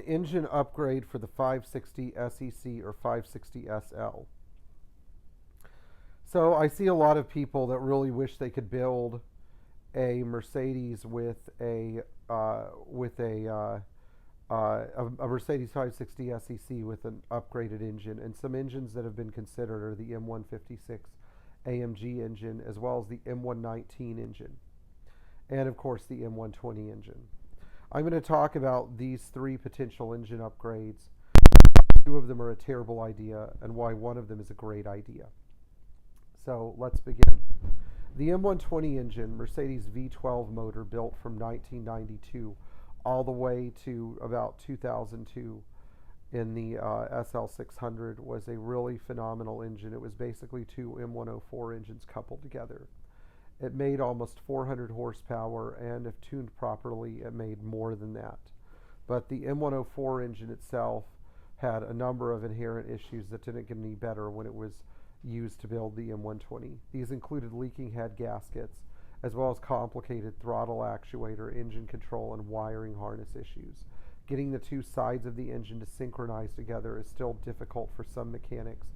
engine upgrade for the 560 SEC or 560 SL. So I see a lot of people that really wish they could build a Mercedes with a Mercedes 560 SEC with an upgraded engine, and some engines that have been considered are the M156 AMG engine, as well as the M119 engine, and of course the M120 engine. I'm going to talk about these three potential engine upgrades. Two of them are a terrible idea, and why one of them is a great idea. So let's begin. The M120 engine, Mercedes V12 motor, built from 1992 all the way to about 2002 in the SL600, was a really phenomenal engine. It was basically two M104 engines coupled together. It made almost 400 horsepower, and if tuned properly, it made more than that. But the M104 engine itself had a number of inherent issues that didn't get any better when it was used to build the M120. These included leaking head gaskets, as well as complicated throttle actuator, engine control, and wiring harness issues. Getting the two sides of the engine to synchronize together is still difficult for some mechanics,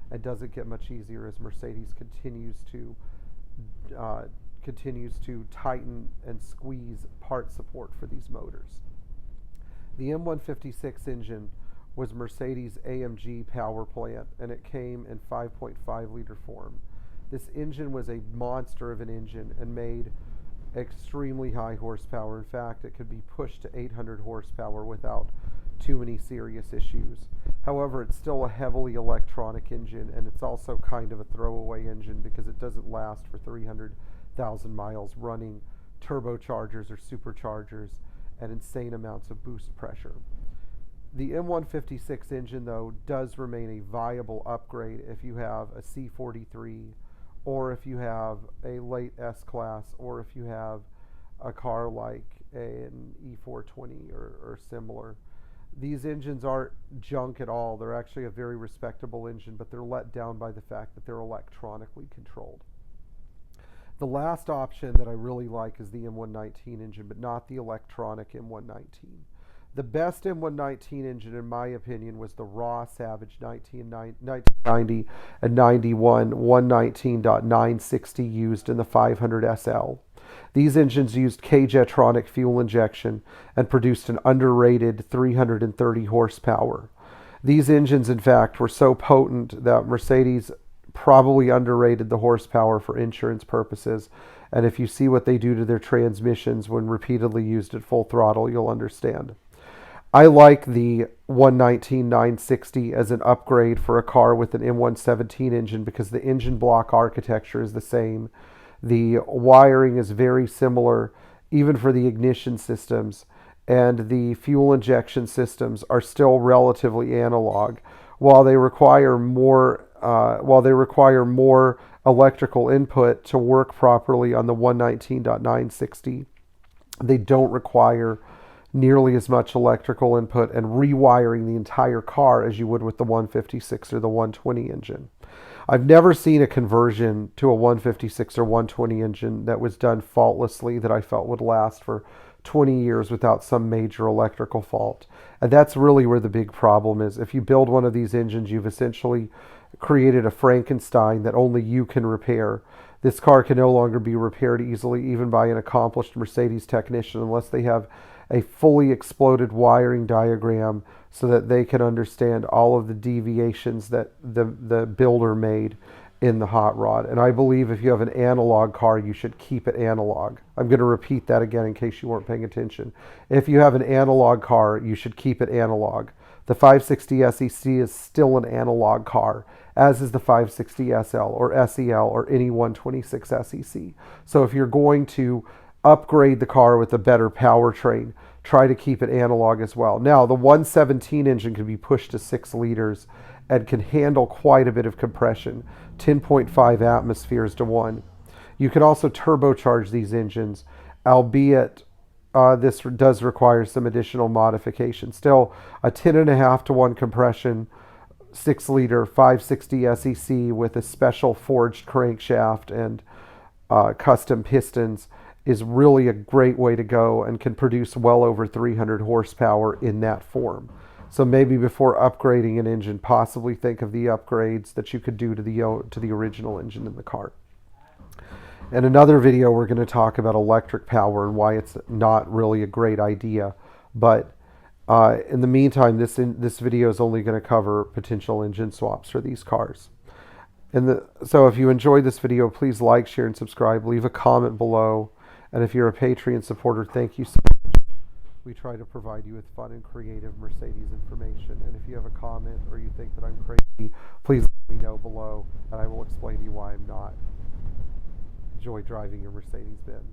and doesn't get much easier as Mercedes continues to tighten and squeeze part support for these motors. The M156 engine was Mercedes AMG power plant, and it came in 5.5 liter form. This engine was a monster of an engine and made extremely high horsepower. In fact, it could be pushed to 800 horsepower without too many serious issues. However, it's still a heavily electronic engine, and it's also kind of a throwaway engine because it doesn't last for 300,000 miles running turbochargers or superchargers and insane amounts of boost pressure. The M156 engine, though, does remain a viable upgrade if you have a C43, or if you have a late S-Class, or if you have a car like an E420 or similar. These engines aren't junk at all. They're actually a very respectable engine, but they're let down by the fact that they're electronically controlled. The last option that I really like is the M119 engine, but not the electronic M119. The best M119 engine, in my opinion, was the raw Savage 1990 and 91 119.960 used in the 500 SL. These engines used K-Jetronic fuel injection and produced an underrated 330 horsepower. These engines, in fact, were so potent that Mercedes probably underrated the horsepower for insurance purposes. And if you see what they do to their transmissions when repeatedly used at full throttle, you'll understand. I like the 119.960 as an upgrade for a car with an M117 engine because the engine block architecture is the same. The wiring is very similar, even for the ignition systems, and the fuel injection systems are still relatively analog. While they require more electrical input to work properly on the 119.960, they don't require nearly as much electrical input and rewiring the entire car as you would with the 156 or the 120 engine. I've never seen a conversion to a 156 or 120 engine that was done faultlessly that I felt would last for 20 years without some major electrical fault. And that's really where the big problem is. If you build one of these engines, you've essentially created a Frankenstein that only you can repair. This car can no longer be repaired easily, even by an accomplished Mercedes technician, unless they have a fully exploded wiring diagram so that they can understand all of the deviations that the builder made in the hot rod. And I believe if you have an analog car, you should keep it analog. I'm going to repeat that again in case you weren't paying attention. If you have an analog car, you should keep it analog. The 560 SEC is still an analog car, as is the 560 SL or SEL or any 126 SEC. So if you're going to upgrade the car with a better powertrain, try to keep it analog as well. Now, the 117 engine can be pushed to 6 liters and can handle quite a bit of compression, 10.5 atmospheres to 1. You can also turbocharge these engines, albeit this does require some additional modification. Still, a 10.5 to 1 compression, 6 liter 560 SEC with a special forged crankshaft and custom pistons is really a great way to go and can produce well over 300 horsepower in that form. So maybe before upgrading an engine, possibly think of the upgrades that you could do to the original engine in the car. In another video, we're going to talk about electric power and why it's not really a great idea. But in the meantime, this video is only going to cover potential engine swaps for these cars. So if you enjoyed this video, please like, share, and subscribe. Leave a comment below. And if you're a Patreon supporter, thank you so much. We try to provide you with fun and creative Mercedes information. And if you have a comment or you think that I'm crazy, please let me know below, and I will explain to you why I'm not. Enjoy driving your Mercedes Benz.